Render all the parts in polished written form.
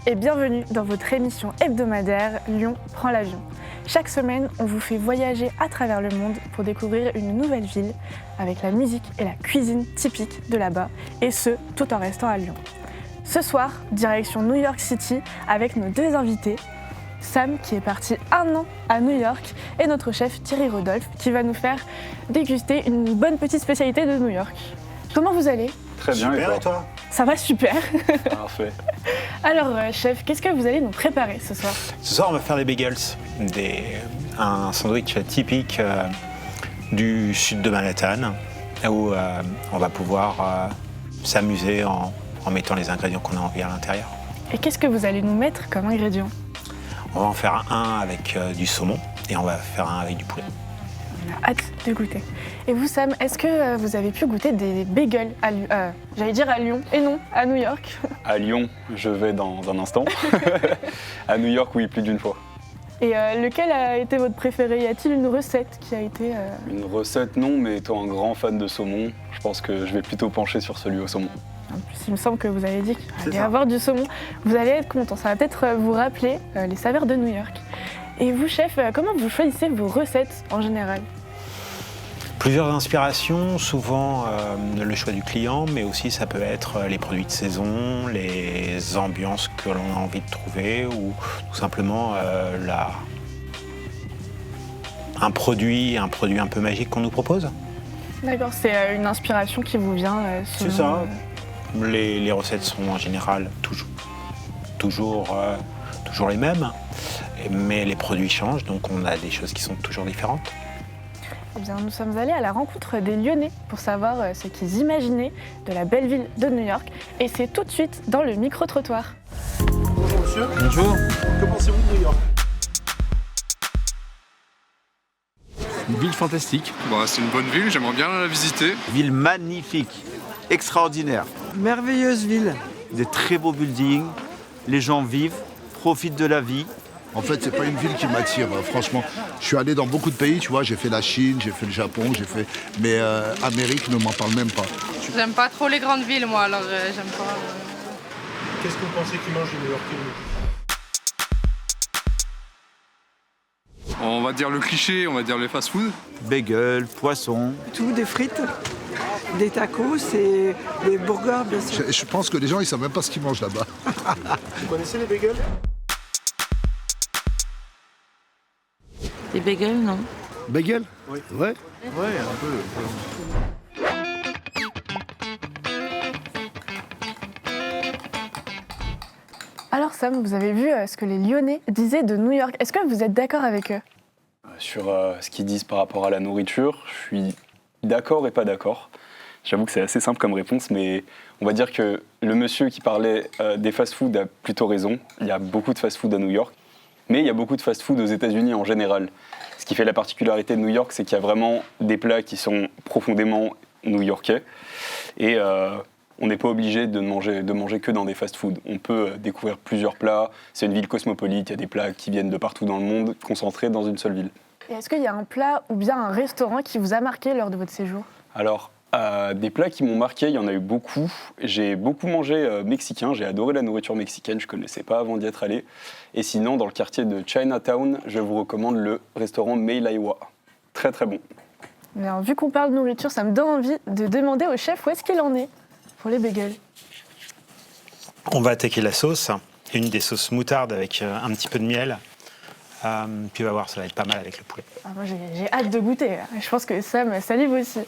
et bienvenue dans votre émission hebdomadaire Lyon prend l'avion. Chaque semaine, on vous fait voyager à travers le monde pour découvrir une nouvelle ville avec la musique et la cuisine typique de là-bas, et ce, tout en restant à Lyon. Ce soir, direction New York City avec nos deux invités, Sam qui est parti 1 an à New York et notre chef Thierry Rodolphe qui va nous faire déguster une bonne petite spécialité de New York. Comment vous allez ? Très bien, super, et toi ? Ça va super. Parfait. Alors chef, qu'est-ce que vous allez nous préparer ce soir ? Ce soir, on va faire des bagels, un sandwich typique du sud de Manhattan, où on va pouvoir s'amuser en mettant les ingrédients qu'on a envie à l'intérieur. Et qu'est-ce que vous allez nous mettre comme ingrédients ? On va en faire un avec du saumon et on va faire un avec du poulet. On a hâte de goûter. Et vous Sam, est-ce que vous avez pu goûter des bagels à Lyon, et non, à New York ? À Lyon, je vais dans un instant. À New York, oui, plus d'une fois. Et lequel a été votre préféré ? Y a-t-il une recette qui a été... Une recette, non, mais étant un grand fan de saumon, je pense que je vais plutôt pencher sur celui au saumon. En plus, il me semble que vous avez dit qu'il allait y avoir du saumon. Vous allez être content, ça va peut-être vous rappeler les saveurs de New York. Et vous, chef, comment vous choisissez vos recettes en général ? Plusieurs inspirations, souvent le choix du client, mais aussi ça peut être les produits de saison, les ambiances que l'on a envie de trouver ou tout simplement un produit un peu magique qu'on nous propose. D'accord, c'est une inspiration qui vous vient selon... C'est ça. Les recettes sont en général toujours les mêmes, mais les produits changent, donc on a des choses qui sont toujours différentes. Eh bien, nous sommes allés à la rencontre des Lyonnais pour savoir ce qu'ils imaginaient de la belle ville de New York. Et c'est tout de suite dans le micro-trottoir. Bonjour monsieur. Bonjour. Que pensez-vous de New York ? Une ville fantastique. C'est une bonne ville, j'aimerais bien la visiter. Ville magnifique, extraordinaire. Merveilleuse ville. Des très beaux buildings, les gens vivent, profitent de la vie. En fait, c'est pas une ville qui m'attire, franchement. Je suis allé dans beaucoup de pays, tu vois, j'ai fait la Chine, j'ai fait le Japon, mais Amérique ne m'en parle même pas. J'aime pas trop les grandes villes, moi, alors j'aime pas. Qu'est-ce que vous pensez qu'ils mangent les New-Yorkais ? On va dire le cliché, on va dire les fast-food. Bagel, poisson. Tout, des frites, des tacos et des burgers, bien sûr. Je pense que les gens, ils savent même pas ce qu'ils mangent là-bas. Vous connaissez les bagels ? Des bagels, non. Bagel ? Oui. Ouais. Ouais, un peu. Alors Sam, vous avez vu ce que les Lyonnais disaient de New York. Est-ce que vous êtes d'accord avec eux ? Sur ce qu'ils disent par rapport à la nourriture, je suis d'accord et pas d'accord. J'avoue que c'est assez simple comme réponse, mais on va dire que le monsieur qui parlait des fast-food a plutôt raison. Il y a beaucoup de fast-food à New York, mais il y a beaucoup de fast-food aux États-Unis en général. Ce qui fait la particularité de New York, c'est qu'il y a vraiment des plats qui sont profondément new-yorkais. Et on n'est pas obligé de manger que dans des fast-food. On peut découvrir plusieurs plats. C'est une ville cosmopolite, il y a des plats qui viennent de partout dans le monde, concentrés dans une seule ville. Et est-ce qu'il y a un plat ou bien un restaurant qui vous a marqué lors de votre séjour ? Alors, des plats qui m'ont marqué, il y en a eu beaucoup. J'ai beaucoup mangé mexicain, j'ai adoré la nourriture mexicaine, je ne connaissais pas avant d'y être allé. Et sinon, dans le quartier de Chinatown, je vous recommande le restaurant Meilaiwa. Très très bon. Bien, vu qu'on parle de nourriture, ça me donne envie de demander au chef où est-ce qu'il en est pour les bagels. On va attaquer la sauce, une des sauces moutarde avec un petit peu de miel. Puis on va voir, ça va être pas mal avec le poulet. Ah, moi j'ai hâte de goûter, je pense que Sam salive aussi.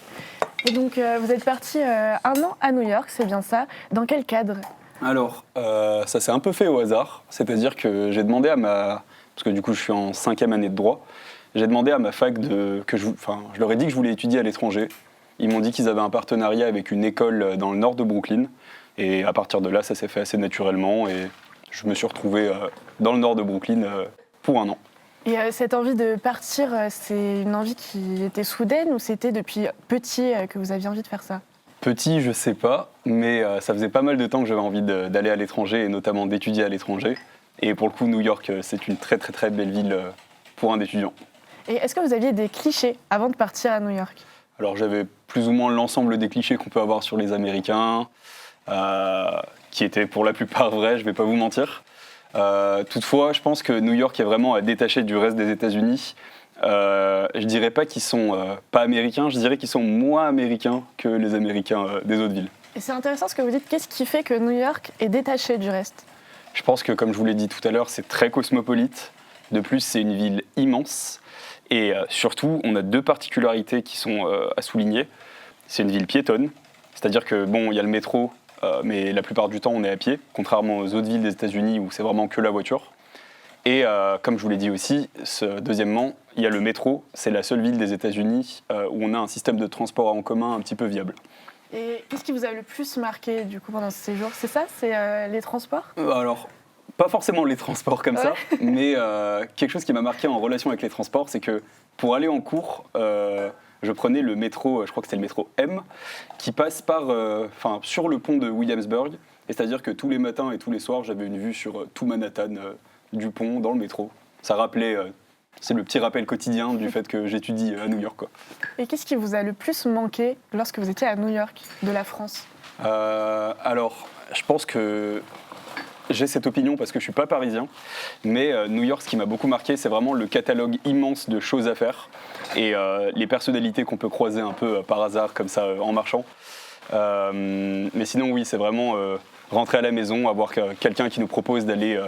Et donc vous êtes parti 1 an à New York, c'est bien ça. Dans quel cadre ? Alors, ça s'est un peu fait au hasard. C'est-à-dire que j'ai demandé à parce que du coup je suis en 5e année de droit, j'ai demandé à ma fac je leur ai dit que je voulais étudier à l'étranger. Ils m'ont dit qu'ils avaient un partenariat avec une école dans le nord de Brooklyn. Et à partir de là, ça s'est fait assez naturellement. Et je me suis retrouvé dans le nord de Brooklyn pour 1 an. Et cette envie de partir, c'est une envie qui était soudaine ou c'était depuis petit que vous aviez envie de faire ça ? Petit, je sais pas, mais ça faisait pas mal de temps que j'avais envie d'aller à l'étranger et notamment d'étudier à l'étranger. Et pour le coup, New York, c'est une très très très belle ville pour un étudiant. Et est-ce que vous aviez des clichés avant de partir à New York ? Alors j'avais plus ou moins l'ensemble des clichés qu'on peut avoir sur les Américains, qui étaient pour la plupart vrais, je vais pas vous mentir. Toutefois, je pense que New York est vraiment à détacher du reste des États-Unis. Je dirais pas qu'ils sont pas américains, je dirais qu'ils sont moins américains que les Américains des autres villes. Et c'est intéressant ce que vous dites. Qu'est-ce qui fait que New York est détaché du reste? Je pense que, comme je vous l'ai dit tout à l'heure, c'est très cosmopolite. De plus, c'est une ville immense. Et surtout, on a deux particularités qui sont à souligner. C'est une ville piétonne, c'est-à-dire que, bon, il y a le métro, mais la plupart du temps, on est à pied, contrairement aux autres villes des États-Unis où c'est vraiment que la voiture. Et comme je vous l'ai dit aussi, deuxièmement, il y a le métro. C'est la seule ville des États-Unis où on a un système de transport en commun un petit peu viable. Et qu'est-ce qui vous a le plus marqué du coup pendant ce séjour? C'est ça, c'est les transports? Alors, pas forcément les transports comme ça, mais quelque chose qui m'a marqué en relation avec les transports, c'est que pour aller en cours, je prenais le métro, je crois que c'était le métro M, qui passe sur le pont de Williamsburg. Et c'est-à-dire que tous les matins et tous les soirs, j'avais une vue sur tout Manhattan, du pont, dans le métro. Ça rappelait, c'est le petit rappel quotidien du fait que j'étudie à New York, quoi. Et qu'est-ce qui vous a le plus manqué lorsque vous étiez à New York, de la France? Alors, je pense que j'ai cette opinion parce que je ne suis pas parisien, mais New York, ce qui m'a beaucoup marqué, c'est vraiment le catalogue immense de choses à faire et les personnalités qu'on peut croiser un peu par hasard, comme ça, en marchant. Mais sinon, oui, c'est vraiment rentrer à la maison, avoir quelqu'un qui nous propose d'aller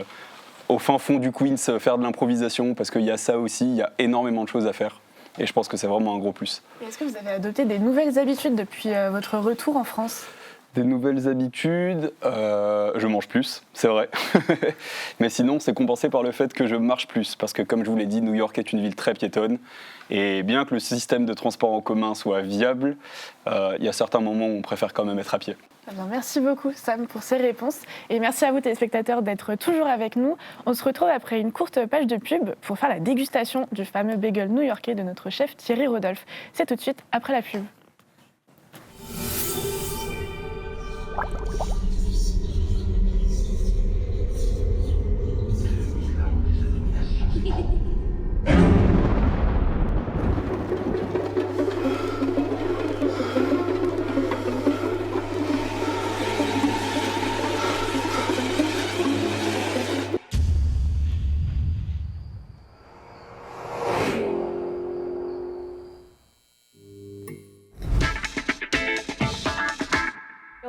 au fin fond du Queens faire de l'improvisation, parce qu'il y a ça aussi, il y a énormément de choses à faire. Et je pense que c'est vraiment un gros plus. Et est-ce que vous avez adopté des nouvelles habitudes depuis votre retour en France? Des nouvelles habitudes, je mange plus, c'est vrai. Mais sinon, c'est compensé par le fait que je marche plus. Parce que, comme je vous l'ai dit, New York est une ville très piétonne. Et bien que le système de transport en commun soit viable, il y a certains moments où on préfère quand même être à pied. Eh bien, merci beaucoup, Sam, pour ces réponses. Et merci à vous, téléspectateurs, d'être toujours avec nous. On se retrouve après une courte page de pub pour faire la dégustation du fameux bagel new-yorkais de notre chef Thierry Rodolphe. C'est tout de suite après la pub.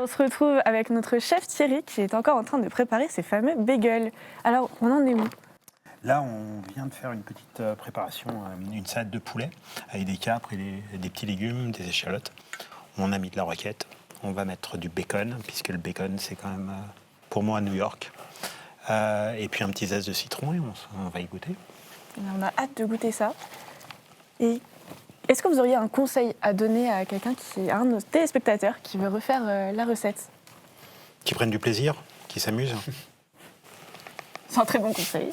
On se retrouve avec notre chef Thierry qui est encore en train de préparer ses fameux bagels. Alors, on en est où? Là, on vient de faire une petite préparation, une salade de poulet avec des capres et des petits légumes, des échalotes. On a mis de la roquette. On va mettre du bacon, puisque le bacon, c'est quand même, pour moi, à New York. Et puis un petit zeste de citron et on va y goûter. On a hâte de goûter ça. Et est-ce que vous auriez un conseil à donner à quelqu'un à un de nos téléspectateurs qui veut refaire la recette? Qui prennent du plaisir, qui s'amusent. C'est un très bon conseil.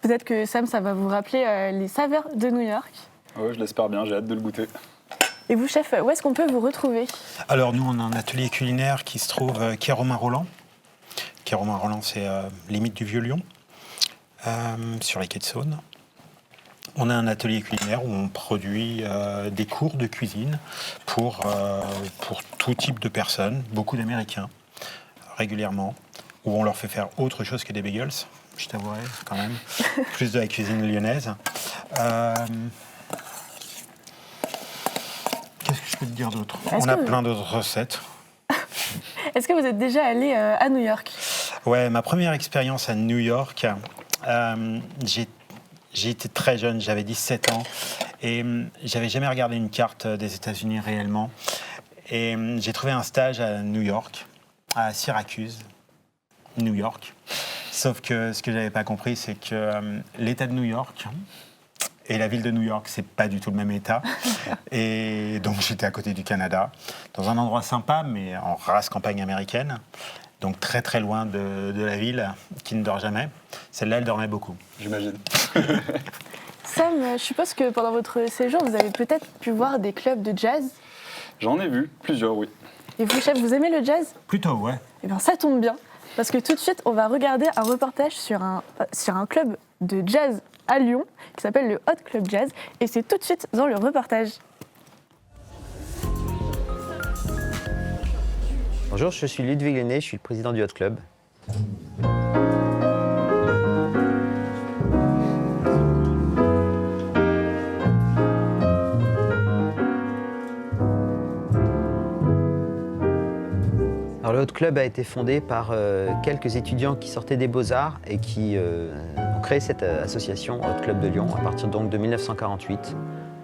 Peut-être que Sam, ça va vous rappeler les saveurs de New York. Ouais, je l'espère bien, j'ai hâte de le goûter. Et vous, chef, où est-ce qu'on peut vous retrouver? Alors, nous, on a un atelier culinaire qui se trouve quai Romain-Rolland. Quai Romain-Rolland, c'est limite du Vieux-Lyon, sur les quais de Saône. On a un atelier culinaire où on produit des cours de cuisine pour tout type de personnes, beaucoup d'Américains, régulièrement, où on leur fait faire autre chose que des bagels, je t'avouerai quand même, plus de la cuisine lyonnaise. Qu'est-ce que je peux te dire d'autre? On a plein d'autres recettes. Est-ce que vous êtes déjà allé à New York? Ouais, ma première expérience à New York, j'ai été très jeune, j'avais 17 ans et j'avais jamais regardé une carte des États-Unis réellement. Et j'ai trouvé un stage à New York, à Syracuse, New York. Sauf que ce que j'avais pas compris, c'est que l'État de New York et la ville de New York, c'est pas du tout le même État. Et donc j'étais à côté du Canada, dans un endroit sympa, mais en race campagne américaine. Donc très très loin de la ville, qui ne dort jamais. Celle-là, elle dormait beaucoup. J'imagine. Sam, je suppose que pendant votre séjour, vous avez peut-être pu voir des clubs de jazz? J'en ai vu, plusieurs, oui. Et vous, chef, vous aimez le jazz? Plutôt, ouais. Eh bien, ça tombe bien, parce que tout de suite, on va regarder un reportage sur un club de jazz à Lyon, qui s'appelle le Hot Club Jazz, et c'est tout de suite dans le reportage. Bonjour, je suis Ludwig Lenné, je suis le président du Hot Club. Alors, le Hot Club a été fondé par quelques étudiants qui sortaient des Beaux-Arts et qui ont créé cette association Hot Club de Lyon à partir donc de 1948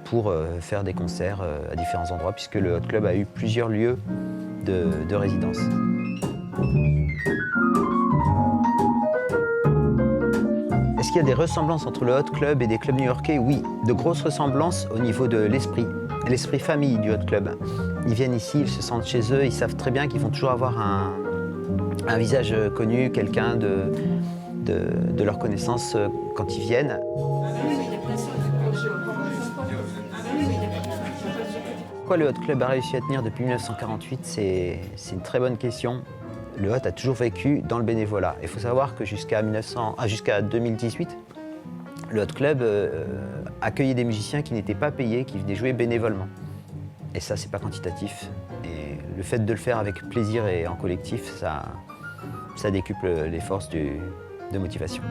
pour faire des concerts à différents endroits puisque le Hot Club a eu plusieurs lieux de résidence. Est-ce qu'il y a des ressemblances entre le Hot Club et des clubs new-yorkais? Oui, de grosses ressemblances au niveau de l'esprit famille du Hot Club. Ils viennent ici, ils se sentent chez eux, ils savent très bien qu'ils vont toujours avoir un visage connu, quelqu'un de leur connaissance quand ils viennent. Pourquoi le Hot Club a réussi à tenir depuis 1948? C'est une très bonne question. Le Hot a toujours vécu dans le bénévolat. Il faut savoir que jusqu'à 2018, le Hot Club accueillait des musiciens qui n'étaient pas payés, qui venaient jouer bénévolement. Et ça, c'est pas quantitatif. Et le fait de le faire avec plaisir et en collectif, ça décuple les forces de motivation.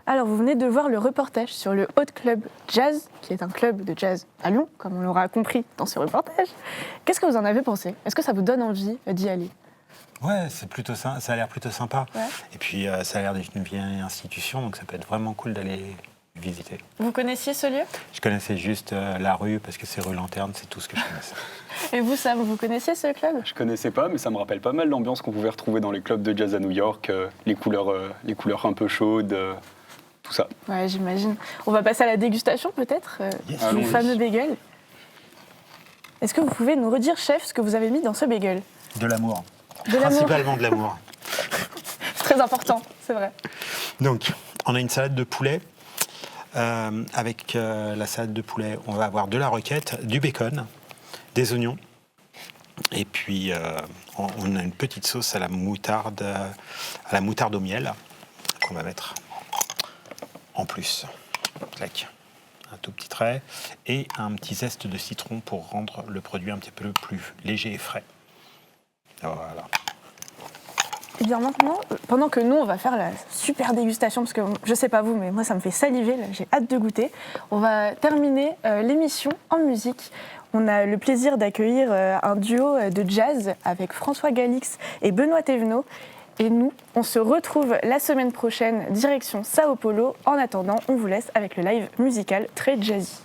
Alors, vous venez de voir le reportage sur le Hot Club Jazz, qui est un club de jazz à Lyon, comme on l'aura compris dans ce reportage. Qu'est-ce que vous en avez pensé? Est-ce que ça vous donne envie d'y aller? Ouais, c'est plutôt ça a l'air plutôt sympa. Ouais. Et puis ça a l'air d'être une vieille institution, donc ça peut être vraiment cool d'aller visiter. Vous connaissiez ce lieu? Je connaissais juste la rue, parce que c'est rue Lanterne, c'est tout ce que je connaissais. Et vous, Sam, vous connaissiez ce club? Je connaissais pas, mais ça me rappelle pas mal l'ambiance qu'on pouvait retrouver dans les clubs de jazz à New York, les couleurs un peu chaudes, tout ça. Ouais, j'imagine. On va passer à la dégustation peut-être du Allons-y. fameux bagel. Est-ce que vous pouvez nous redire, chef, ce que vous avez mis dans ce bagel? De l'amour. De l'amour. Principalement de l'amour. C'est très important, c'est vrai. Donc, on a une salade de poulet. Avec la salade de poulet, on va avoir de la roquette, du bacon, des oignons. Et puis, on a une petite sauce à la moutarde au miel qu'on va mettre en plus. Clac. Un tout petit trait. Et un petit zeste de citron pour rendre le produit un petit peu plus léger et frais. Voilà. Et bien maintenant, pendant que nous, on va faire la super dégustation, parce que je sais pas vous, mais moi, ça me fait saliver, là, j'ai hâte de goûter, on va terminer l'émission en musique. On a le plaisir d'accueillir un duo de jazz avec François Galix et Benoît Thévenot. Et nous, on se retrouve la semaine prochaine, direction Sao Paulo. En attendant, on vous laisse avec le live musical très jazzy.